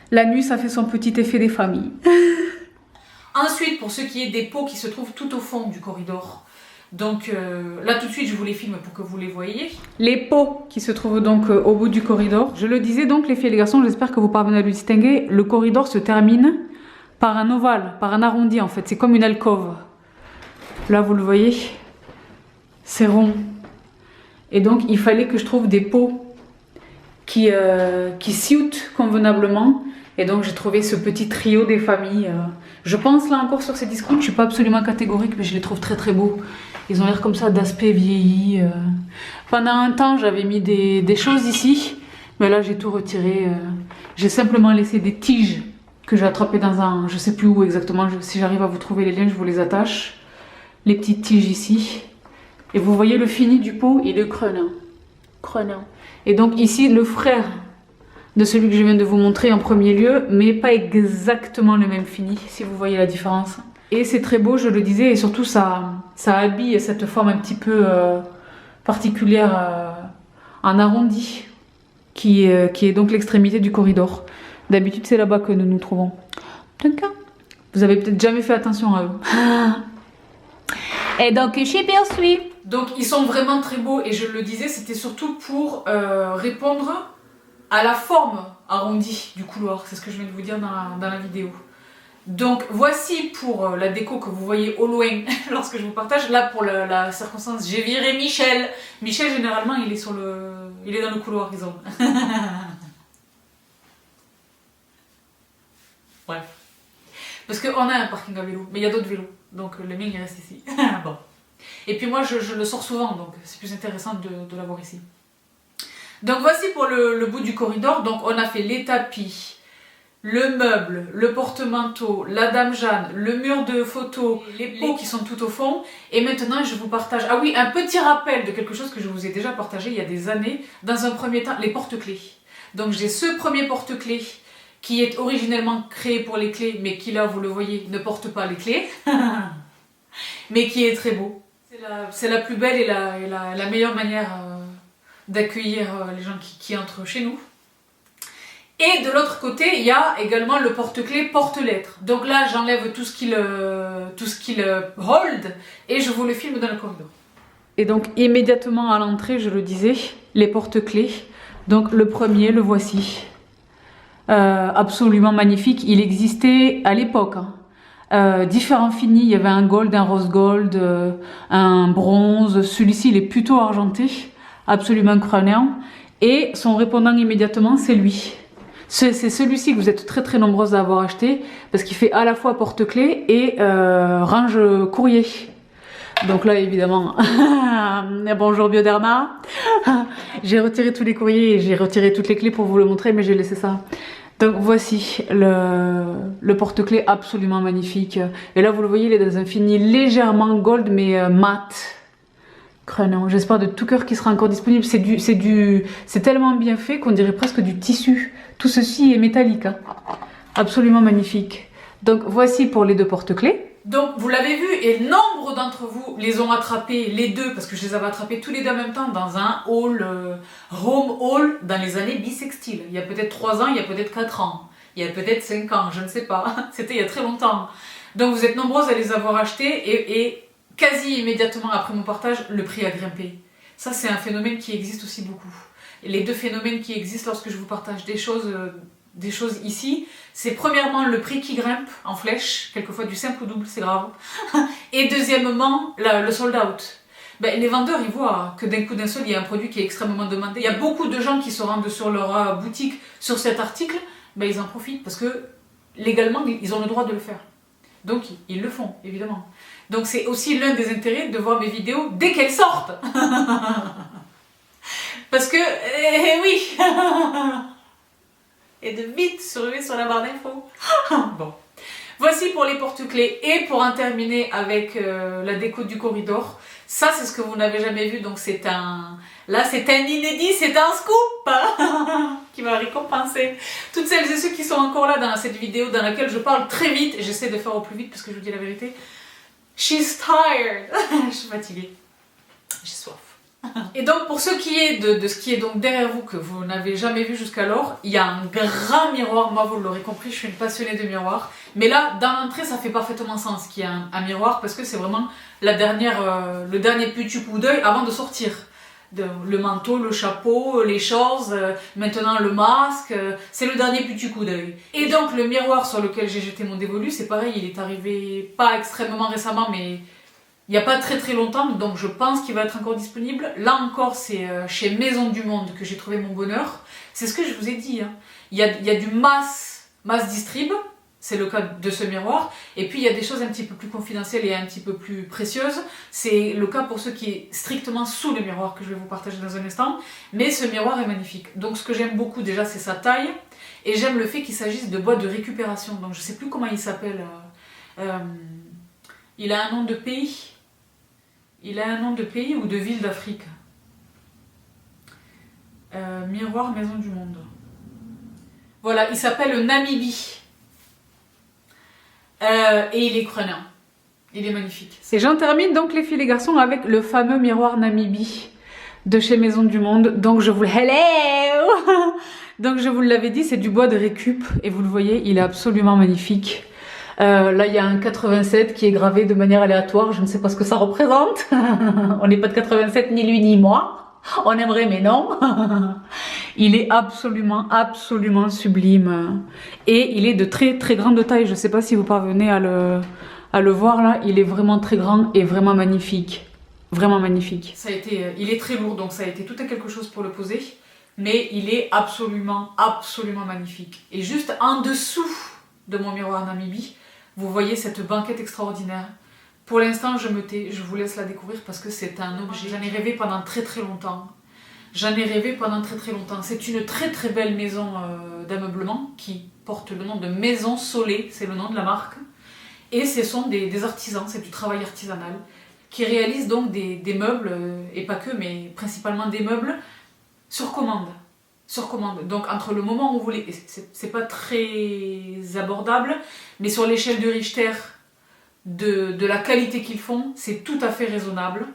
la nuit ça fait son petit effet des familles. Ensuite, pour ce qui est des pots qui se trouvent tout au fond du corridor, donc là tout de suite je vous les filme pour que vous les voyez. Les pots qui se trouvent donc au bout du corridor. Je le disais donc les filles et les garçons, j'espère que vous parvenez à le distinguer. Le corridor se termine par un ovale, par un arrondi en fait. C'est comme une alcôve. Là vous le voyez, c'est rond. Et donc il fallait que je trouve des pots qui sioutent convenablement. Et donc j'ai trouvé ce petit trio des familles. Je pense là encore sur ces discounts, je suis pas absolument catégorique, mais je les trouve très très beaux. Ils ont l'air comme ça d'aspect vieilli. Pendant un temps j'avais mis des choses ici, mais là j'ai tout retiré. J'ai simplement laissé des tiges que j'ai attrapées dans un... je sais plus où exactement, si j'arrive à vous trouver les liens, je vous les attache. Les petites tiges ici. Et vous voyez le fini du pot, il est creunant. Et donc ici, le frère de celui que je viens de vous montrer en premier lieu, mais pas exactement le même fini, si vous voyez la différence. Et c'est très beau, je le disais, et surtout ça habille cette forme un petit peu particulière en arrondi, qui est donc l'extrémité du corridor. D'habitude, c'est là-bas que nous nous trouvons. Vous avez peut-être jamais fait attention à eux. Et donc, je poursuis. Donc, ils sont vraiment très beaux, et je le disais, c'était surtout pour répondre à la forme arrondie du couloir. C'est ce que je viens de vous dire dans la vidéo. Donc, voici pour la déco que vous voyez au loin lorsque je vous partage. Là, pour la circonstance, j'ai viré Michel. Michel, généralement, il est dans le couloir, disons. Bref. Parce qu'on a un parking à vélo, mais il y a d'autres vélos. Donc le mien il reste ici. Bon. Et puis moi je le sors souvent, donc c'est plus intéressant de l'avoir ici. Donc voici pour le bout du corridor. Donc on a fait les tapis, le meuble, le porte-manteau, la Dame Jeanne, le mur de photos, les pots qui sont tout au fond. Et maintenant je vous partage, ah oui, un petit rappel de quelque chose que je vous ai déjà partagé il y a des années. Dans un premier temps, les porte-clés. Donc j'ai ce premier porte-clés qui est originellement créé pour les clés, mais qui là, vous le voyez, ne porte pas les clés, mais qui est très beau. C'est la plus belle et la meilleure manière d'accueillir les gens qui entrent chez nous. Et de l'autre côté, il y a également le porte-clés porte-lettres. Donc là, j'enlève tout ce qu'il hold, et je vous le filme dans le corridor. Et donc, immédiatement à l'entrée, je le disais, les porte-clés. Donc le premier, le voici. Absolument magnifique, il existait à l'époque différents finis, il y avait un gold, un rose gold, un bronze, celui-ci il est plutôt argenté, absolument crânien, et son répondant immédiatement c'est lui. C'est celui-ci que vous êtes très très nombreuses à avoir acheté, parce qu'il fait à la fois porte-clés et range courrier. Donc là évidemment, bonjour Bioderma, j'ai retiré tous les courriers et j'ai retiré toutes les clés pour vous le montrer, mais j'ai laissé ça. Donc voici le porte-clés absolument magnifique. Et là vous le voyez, il est dans un fini légèrement gold mais mat. Crânant. J'espère de tout cœur qu'il sera encore disponible. C'est tellement bien fait qu'on dirait presque du tissu. Tout ceci est métallique. Hein. Absolument magnifique. Donc voici pour les deux porte-clés. Donc vous l'avez vu, et nombre d'entre vous les ont attrapés les deux, parce que je les avais attrapés tous les deux en même temps dans un hall, home hall dans les années bissextiles. Il y a peut-être 3 ans, il y a peut-être 4 ans, il y a peut-être 5 ans, je ne sais pas. C'était il y a très longtemps. Donc vous êtes nombreuses à les avoir achetés et quasi immédiatement après mon partage, le prix a grimpé. Ça c'est un phénomène qui existe aussi beaucoup. Et les deux phénomènes qui existent lorsque je vous partage des choses ici, c'est premièrement le prix qui grimpe en flèche, quelquefois du simple au double, c'est grave. Et deuxièmement, le sold out. Ben, les vendeurs, ils voient que d'un coup d'un seul, il y a un produit qui est extrêmement demandé. Il y a beaucoup de gens qui se rendent sur leur boutique sur cet article, ben, ils en profitent parce que légalement, ils ont le droit de le faire. Donc ils le font, évidemment. Donc c'est aussi l'un des intérêts de voir mes vidéos dès qu'elles sortent. Parce que, oui. Et de vite se ruer sur la barre d'infos. Bon. Voici pour les porte-clés. Et pour en terminer avec la déco du corridor. Ça, c'est ce que vous n'avez jamais vu. Donc c'est un... Là, c'est un inédit, c'est un scoop qui va récompenser toutes celles et ceux qui sont encore là dans cette vidéo dans laquelle je parle très vite. J'essaie de faire au plus vite parce que je vous dis la vérité. She's tired. Je suis fatiguée. J'ai soif. Et donc pour ce qui est de ce qui est donc derrière vous que vous n'avez jamais vu jusqu'alors, il y a un grand miroir. Moi, vous l'aurez compris, je suis une passionnée de miroirs. Mais là, dans l'entrée, ça fait parfaitement sens qu'il y ait un miroir parce que c'est vraiment le dernier petit coup d'œil avant de sortir. Le manteau, le chapeau, les choses, maintenant le masque, c'est le dernier petit coup d'œil. Et donc le miroir sur lequel j'ai jeté mon dévolu, c'est pareil, il est arrivé pas extrêmement récemment, mais il n'y a pas très très longtemps, donc je pense qu'il va être encore disponible. Là encore, c'est chez Maison du Monde que j'ai trouvé mon bonheur. C'est ce que je vous ai dit, hein. Il y a du mass distrib, c'est le cas de ce miroir, et puis il y a des choses un petit peu plus confidentielles et un petit peu plus précieuses. C'est le cas pour ce qui est strictement sous le miroir que je vais vous partager dans un instant, mais ce miroir est magnifique. Donc ce que j'aime beaucoup déjà, c'est sa taille, et j'aime le fait qu'il s'agisse de bois de récupération. Donc je sais plus comment il s'appelle, il a un nom de pays. Il a un nom de pays ou de ville d'Afrique. Miroir Maison du Monde. Voilà, il s'appelle Namibie. Et il est crânien. Il est magnifique. Et j'en termine donc les filles et les garçons avec le fameux miroir Namibie de chez Maison du Monde. Donc je vous hello. Donc je vous l'avais dit, c'est du bois de récup et vous le voyez, il est absolument magnifique. Là il y a un 87 qui est gravé de manière aléatoire, je ne sais pas ce que ça représente. On n'est pas de 87 ni lui ni moi. On aimerait mais non. Il est absolument sublime. Et il est de très très grande taille. Je ne sais pas si vous parvenez à le voir là. Il est vraiment très grand et vraiment magnifique. Vraiment magnifique. Il est très lourd, donc ça a été tout à quelque chose pour le poser. Mais il est absolument magnifique. Et juste en dessous de mon miroir Namibie, vous voyez cette banquette extraordinaire. Pour l'instant, je me tais, je vous laisse la découvrir parce que c'est un objet. J'en ai rêvé pendant très longtemps. C'est une très belle maison d'ameublement qui porte le nom de Maison Solé, c'est le nom de la marque. Et ce sont des artisans, c'est du travail artisanal, qui réalisent donc des meubles, et pas que, mais principalement des meubles sur commande. Donc entre le moment où vous les... C'est pas très abordable, mais sur l'échelle de Richter, de la qualité qu'ils font, c'est tout à fait raisonnable.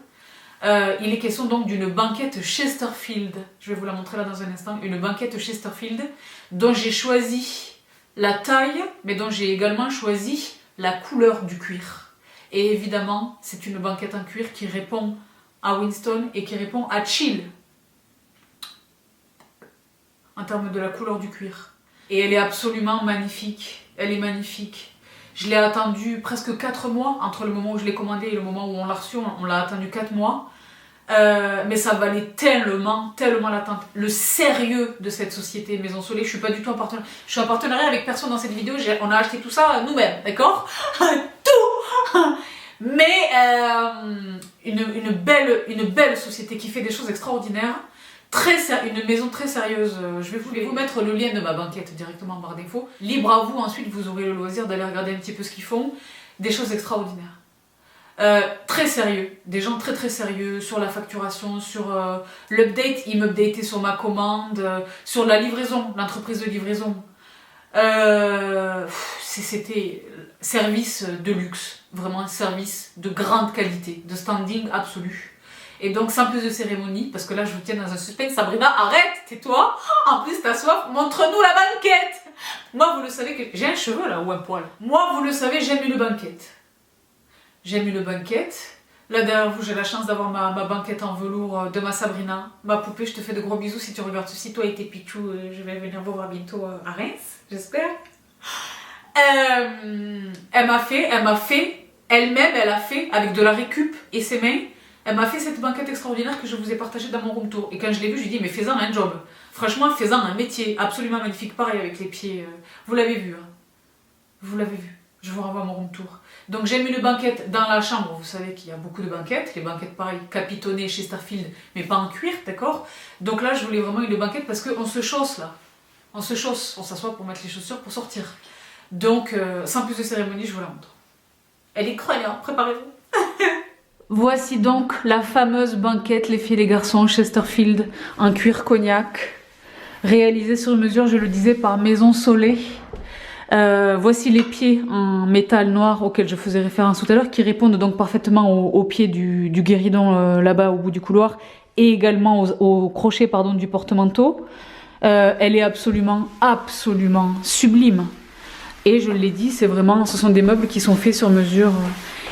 Il est question donc d'une banquette Chesterfield, je vais vous la montrer là dans un instant, une banquette Chesterfield dont j'ai choisi la taille, mais dont j'ai également choisi la couleur du cuir. Et évidemment, c'est une banquette en cuir qui répond à Winston et qui répond à Chill en termes de la couleur du cuir. Et elle est absolument magnifique, elle est magnifique. Je l'ai attendu presque 4 mois, entre le moment où je l'ai commandé et le moment où on l'a reçu, on l'a attendu 4 mois. Mais ça valait tellement l'attente. Le sérieux de cette société Maison Solé, je suis pas du tout en partenariat. Je suis en partenariat avec personne dans cette vidéo, on a acheté tout ça nous-mêmes, d'accord? Tout. Mais une belle société qui fait des choses extraordinaires. Une maison très sérieuse. Je vais vous mettre le lien de ma banquette directement en barre d'infos. Libre à vous, ensuite vous aurez le loisir d'aller regarder un petit peu ce qu'ils font. Des choses extraordinaires. Très sérieux, des gens très sérieux sur la facturation, sur l'update. Ils m'updataient sur ma commande, sur la livraison, l'entreprise de livraison. C'était service de luxe, vraiment un service de grande qualité, de standing absolu. Et donc sans plus de cérémonie, parce que là je vous tiens dans un suspense. Sabrina, arrête, tais-toi. En plus t'as soif, montre-nous la banquette. Moi vous le savez que j'ai un cheveu là ou un poil. Moi vous le savez, j'aime une banquette. J'aime une banquette. Là derrière vous, j'ai la chance d'avoir ma banquette en velours de ma Sabrina. Ma poupée, je te fais de gros bisous si tu regardes ceci. Toi et tes pichous, je vais venir vous voir bientôt à Reims, j'espère. Elle m'a fait, elle-même, elle a fait, avec de la récup et ses mains, elle m'a fait cette banquette extraordinaire que je vous ai partagée dans mon room tour. Et quand je l'ai vue, j'ai dit, mais fais-en un job. Franchement, fais-en un métier absolument magnifique. Pareil avec les pieds. Vous l'avez vu, hein. Vous l'avez vu. je vous renvoie à mon room tour. Donc j'ai mis une banquette dans la chambre, vous savez qu'il y a beaucoup de banquettes, les banquettes pareil, capitonnées chez Starfield, mais pas en cuir, d'accord? Donc là je voulais vraiment une banquette parce qu'on se chausse là, on se chausse, on s'assoit pour mettre les chaussures pour sortir. Donc sans plus de cérémonie, je vous la montre. Elle est croyante, préparez-vous. Voici donc la fameuse banquette les filles et les garçons Chesterfield en cuir cognac, réalisée sur mesure, je le disais, par Maison Soleil. Voici les pieds en métal noir auxquels je faisais référence tout à l'heure, qui répondent donc parfaitement au pied du guéridon là-bas au bout du couloir, et également au crochet pardon, du porte-manteau. Elle est absolument sublime. Et je l'ai dit, ce sont des meubles qui sont faits sur mesure.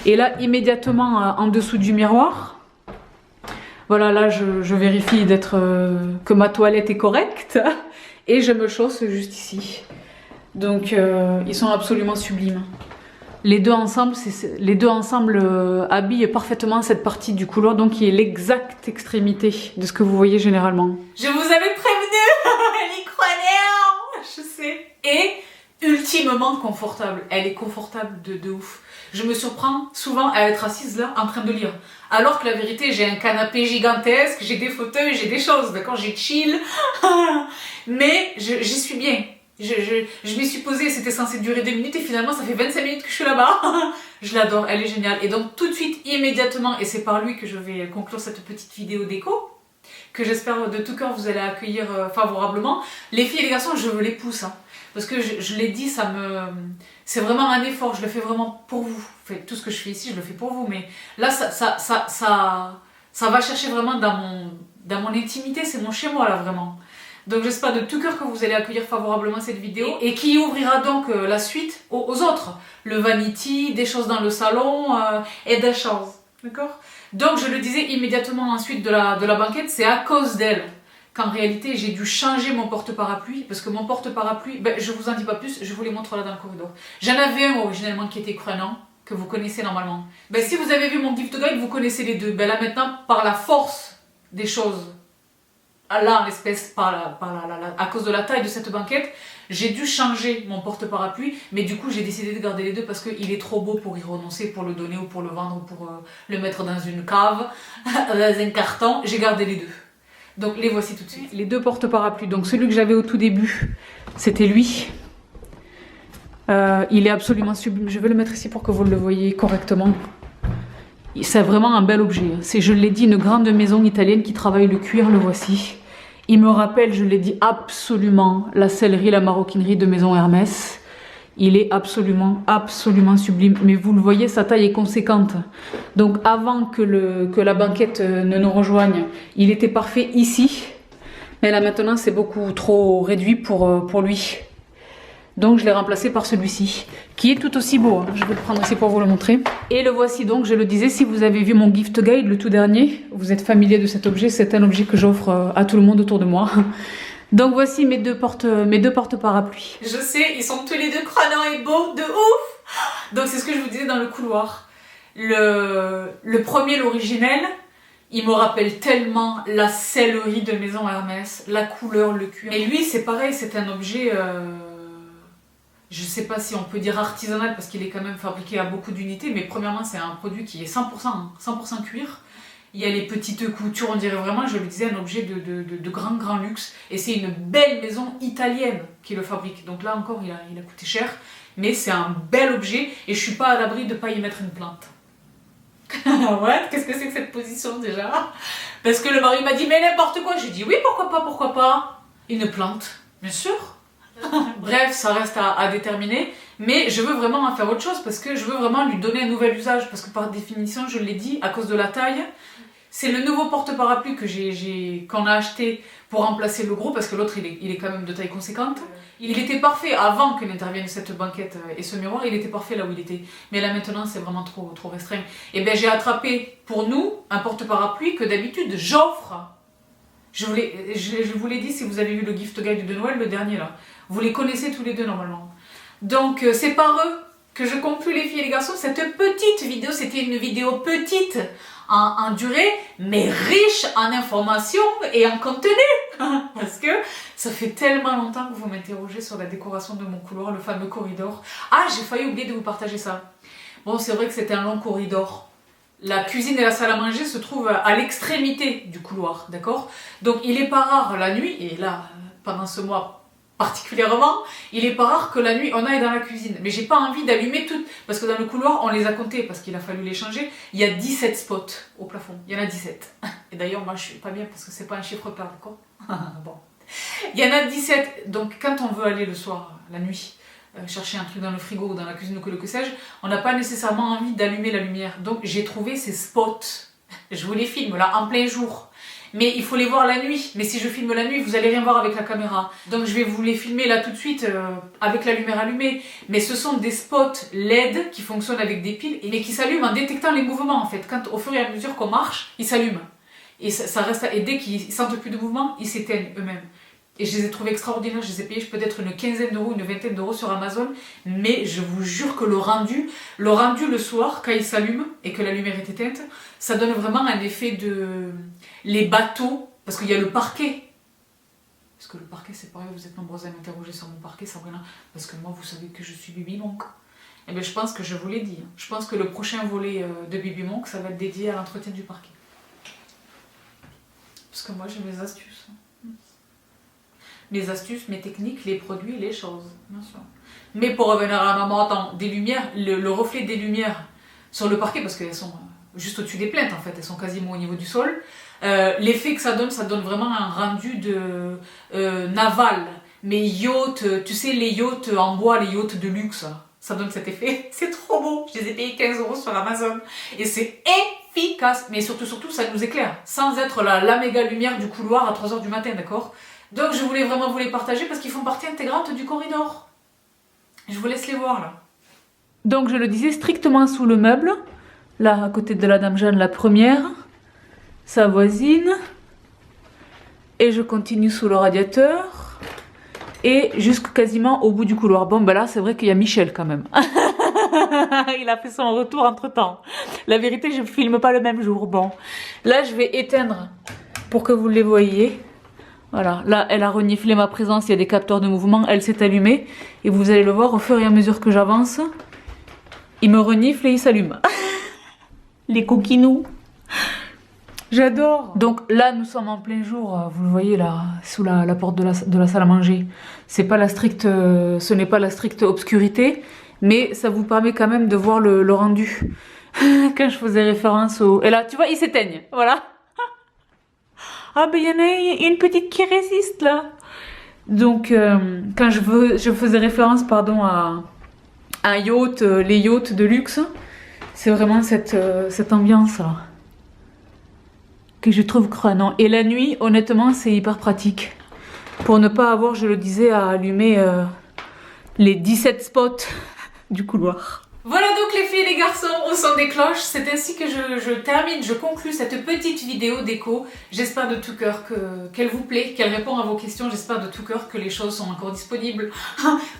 Et là, immédiatement en dessous du miroir, voilà, là je vérifie que ma toilette est correcte, et je me chausse juste ici. Donc ils sont absolument sublimes. Les deux ensemble habillent parfaitement cette partie du couloir, donc qui est l'exacte extrémité de ce que vous voyez généralement. Je vous avais prévenu, elle y croyait, je sais. Et ultimement confortable, elle est confortable de ouf. Je me surprends souvent à être assise là en train de lire. Alors que la vérité, j'ai un canapé gigantesque, j'ai des fauteuils, j'ai des choses, d'accord, j'ai chill. Mais j'y suis bien. Je m'y suis posée, c'était censé durer 2 minutes et finalement ça fait 25 minutes que je suis là-bas. Je l'adore, elle est géniale. Et donc tout de suite, immédiatement, et c'est par lui que je vais conclure cette petite vidéo déco, que j'espère de tout cœur vous allez accueillir favorablement. Les filles et les garçons, je les pousse. Hein, parce que je l'ai dit, c'est vraiment un effort, je le fais vraiment pour vous. Tout ce que je fais ici, je le fais pour vous. Mais là, ça va chercher vraiment dans mon intimité, c'est mon chez-moi là vraiment. Donc j'espère de tout cœur que vous allez accueillir favorablement cette vidéo et qui ouvrira donc la suite aux autres. Le vanity, des choses dans le salon et des choses. D'accord? Donc je le disais immédiatement ensuite de la banquette, c'est à cause d'elle qu'en réalité j'ai dû changer mon porte-parapluie parce que mon porte-parapluie, je vous en dis pas plus, je vous les montre là dans le corridor. J'en avais un originellement qui était Crenant, que vous connaissez normalement. Si vous avez vu mon gift guide, vous connaissez les deux. Là maintenant, par la force des choses, là en l'espèce, à cause de la taille de cette banquette, j'ai dû changer mon porte-parapluie, mais du coup j'ai décidé de garder les deux parce qu'il est trop beau pour y renoncer, pour le donner ou pour le vendre, ou pour le mettre dans une cave, dans un carton. J'ai gardé les deux. Donc les voici tout de suite. Les deux porte-parapluies. Donc celui que j'avais au tout début, c'était lui. Il est absolument sublime. Je vais le mettre ici pour que vous le voyez correctement. C'est vraiment un bel objet. C'est, je l'ai dit, une grande maison italienne qui travaille le cuir, le voici. Il me rappelle, je l'ai dit, absolument la sellerie, la maroquinerie de Maison Hermès. Il est absolument sublime. Mais vous le voyez, sa taille est conséquente. Donc avant que la banquette ne nous rejoigne, il était parfait ici. Mais là maintenant, c'est beaucoup trop réduit pour lui. Donc je l'ai remplacé par celui-ci, qui est tout aussi beau. Hein. Je vais le prendre ici pour vous le montrer. Et le voici donc, je le disais, si vous avez vu mon gift guide, le tout dernier, vous êtes familier de cet objet, c'est un objet que j'offre à tout le monde autour de moi. Donc voici mes deux porte-parapluies. Je sais, ils sont tous les deux crânants et beaux, de ouf. Donc c'est ce que je vous disais dans le couloir. Le premier, l'originel, il me rappelle tellement la sellerie de Maison Hermès, la couleur, le cuir. Et lui, c'est pareil, c'est un objet... je sais pas si on peut dire artisanal parce qu'il est quand même fabriqué à beaucoup d'unités, mais premièrement c'est un produit qui est 100% cuir. Il y a les petites coutures, on dirait vraiment, je le disais, un objet de grand luxe. Et c'est une belle maison italienne qui le fabrique. Donc là encore, il a coûté cher, mais c'est un bel objet et je suis pas à l'abri de pas y mettre une plante. What? Qu'est-ce que c'est que cette position déjà? Parce que le mari m'a dit, mais n'importe quoi. J'ai dit, oui, pourquoi pas? Une plante, bien sûr. Bref, ça reste à déterminer, mais je veux vraiment en faire autre chose parce que je veux vraiment lui donner un nouvel usage parce que par définition, je l'ai dit, à cause de la taille, c'est le nouveau porte-parapluie qu'on a acheté pour remplacer le gros parce que l'autre il est quand même de taille conséquente. Il était parfait avant que n'intervienne cette banquette et ce miroir, il était parfait là où il était. Mais là maintenant c'est vraiment trop restreint. Et bien j'ai attrapé pour nous un porte-parapluie que d'habitude j'offre. Je vous l'ai dit si vous avez vu le gift guide de Noël, le dernier là. Vous les connaissez tous les deux normalement. Donc c'est par eux que je conclue les filles et les garçons cette petite vidéo. C'était une vidéo petite en durée, mais riche en informations et en contenu. parce que ça fait tellement longtemps que vous m'interrogez sur la décoration de mon couloir, le fameux corridor. Ah, j'ai failli oublier de vous partager ça. Bon, c'est vrai que c'était un long corridor. La cuisine et la salle à manger se trouvent à l'extrémité du couloir, d'accord? Donc il est pas rare la nuit, et là, pendant ce mois particulièrement, il est pas rare que la nuit on aille dans la cuisine. Mais j'ai pas envie d'allumer toutes, parce que dans le couloir on les a comptés, parce qu'il a fallu les changer. Il y a 17 spots au plafond, il y en a 17. Et d'ailleurs moi je suis pas bien parce que c'est pas un chiffre plat, d'accord? Bon. Il y en a 17, donc quand on veut aller le soir, la nuit, chercher un truc dans le frigo ou dans la cuisine ou que sais-je, on n'a pas nécessairement envie d'allumer la lumière. Donc j'ai trouvé ces spots, je vous les filme là en plein jour. Mais il faut les voir la nuit. Mais si je filme la nuit, vous allez rien voir avec la caméra. Donc je vais vous les filmer là tout de suite avec la lumière allumée. Mais ce sont des spots LED qui fonctionnent avec des piles, mais qui s'allument en détectant les mouvements en fait. Quand au fur et à mesure qu'on marche, ils s'allument. Et ça reste. Et dès qu'ils sentent plus de mouvement, ils s'éteignent eux-mêmes. Et je les ai trouvés extraordinaires. Je les ai payés peut-être une quinzaine d'euros, une vingtaine d'euros sur Amazon. Mais je vous jure que le rendu le soir, quand il s'allume et que la lumière est éteinte, ça donne vraiment un effet de... Les bateaux, parce qu'il y a le parquet. Parce que le parquet, c'est pareil, vous êtes nombreux à m'interroger sur mon parquet, Sabrina. Parce que moi, vous savez que je suis Bibi Monk. Et bien, je pense que je vous l'ai dit. Je pense que le prochain volet de Bibi Monk, ça va être dédié à l'entretien du parquet. Parce que moi, j'ai mes astuces. Mes astuces, mes techniques, les produits, les choses, bien sûr. Mais pour revenir à la maman, attends, des lumières, le reflet des lumières sur le parquet, parce qu'elles sont juste au-dessus des plaintes en fait, elles sont quasiment au niveau du sol. L'effet que ça donne vraiment un rendu de naval, mais yacht, tu sais les yachts en bois, les yachts de luxe, ça donne cet effet, c'est trop beau, je les ai payés 15 euros sur Amazon, et c'est efficace, mais surtout ça nous éclaire, sans être la méga lumière du couloir à 3h du matin, d'accord? Donc je voulais vraiment vous les partager parce qu'ils font partie intégrante du corridor. Je vous laisse les voir là. Donc je le disais, strictement sous le meuble, là à côté de la Dame Jeanne, la première, sa voisine, et je continue sous le radiateur, et jusque quasiment au bout du couloir. Bon ben là c'est vrai qu'il y a Michel quand même. Il a fait son retour entre temps. La vérité je ne filme pas le même jour. Bon, là je vais éteindre pour que vous les voyez. Voilà, là elle a reniflé ma présence, il y a des capteurs de mouvement, elle s'est allumée. Et vous allez le voir au fur et à mesure que j'avance. Il me renifle et il s'allume. Les coquinous. J'adore. Donc là nous sommes en plein jour, vous le voyez là, sous la porte de la salle à manger. C'est pas ce n'est pas la stricte obscurité, mais ça vous permet quand même de voir le rendu. Quand je faisais référence au... Et là tu vois, ils s'éteignent, voilà. Ah ben il y en a une petite qui résiste là. Donc quand je faisais référence pardon à un yacht, les yachts de luxe, c'est vraiment cette ambiance là que je trouve crânant. Et la nuit honnêtement c'est hyper pratique pour ne pas avoir, je le disais, à allumer les 17 spots du couloir. Voilà donc les filles et les garçons au son des cloches, c'est ainsi que je conclue cette petite vidéo déco. J'espère de tout cœur qu'elle vous plaît, qu'elle répond à vos questions, j'espère de tout cœur que les choses sont encore disponibles.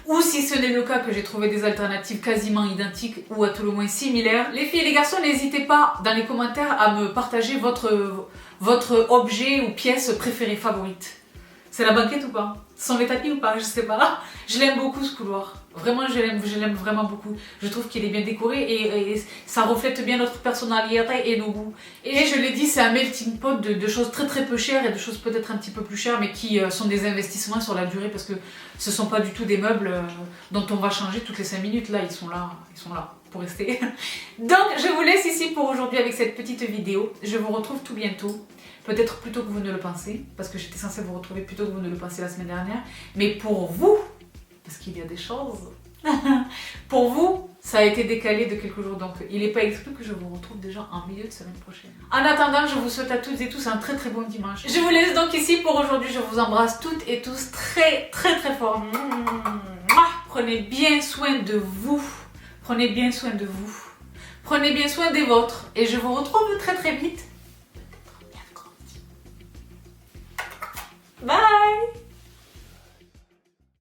Ou si ce n'est le cas, que j'ai trouvé des alternatives quasiment identiques ou à tout le moins similaires. Les filles et les garçons, n'hésitez pas dans les commentaires à me partager votre objet ou pièce préférée, favorite. C'est la banquette ou pas? Ce sont les tapis ou pas? Je sais pas. Je l'aime beaucoup ce couloir. Vraiment, je l'aime vraiment beaucoup. Je trouve qu'il est bien décoré et ça reflète bien notre personnalité et nos goûts. Et je l'ai dit, c'est un melting pot de choses très très peu chères et de choses peut-être un petit peu plus chères, mais qui sont des investissements sur la durée parce que ce sont pas du tout des meubles dont on va changer toutes les 5 minutes. Là, ils sont là pour rester. Donc, je vous laisse ici pour aujourd'hui avec cette petite vidéo. Je vous retrouve tout bientôt. Peut-être plus tôt que vous ne le pensez, parce que j'étais censée vous retrouver plus tôt que vous ne le pensez la semaine dernière. Mais pour vous, parce qu'il y a des choses, pour vous, ça a été décalé de quelques jours. Donc il n'est pas exclu que je vous retrouve déjà en milieu de semaine prochaine. En attendant, je vous souhaite à toutes et tous un très très bon dimanche. Je vous laisse donc ici pour aujourd'hui. Je vous embrasse toutes et tous très très très fort. Prenez bien soin de vous. Prenez bien soin de vous. Prenez bien soin des vôtres. Et je vous retrouve très très vite. Bye!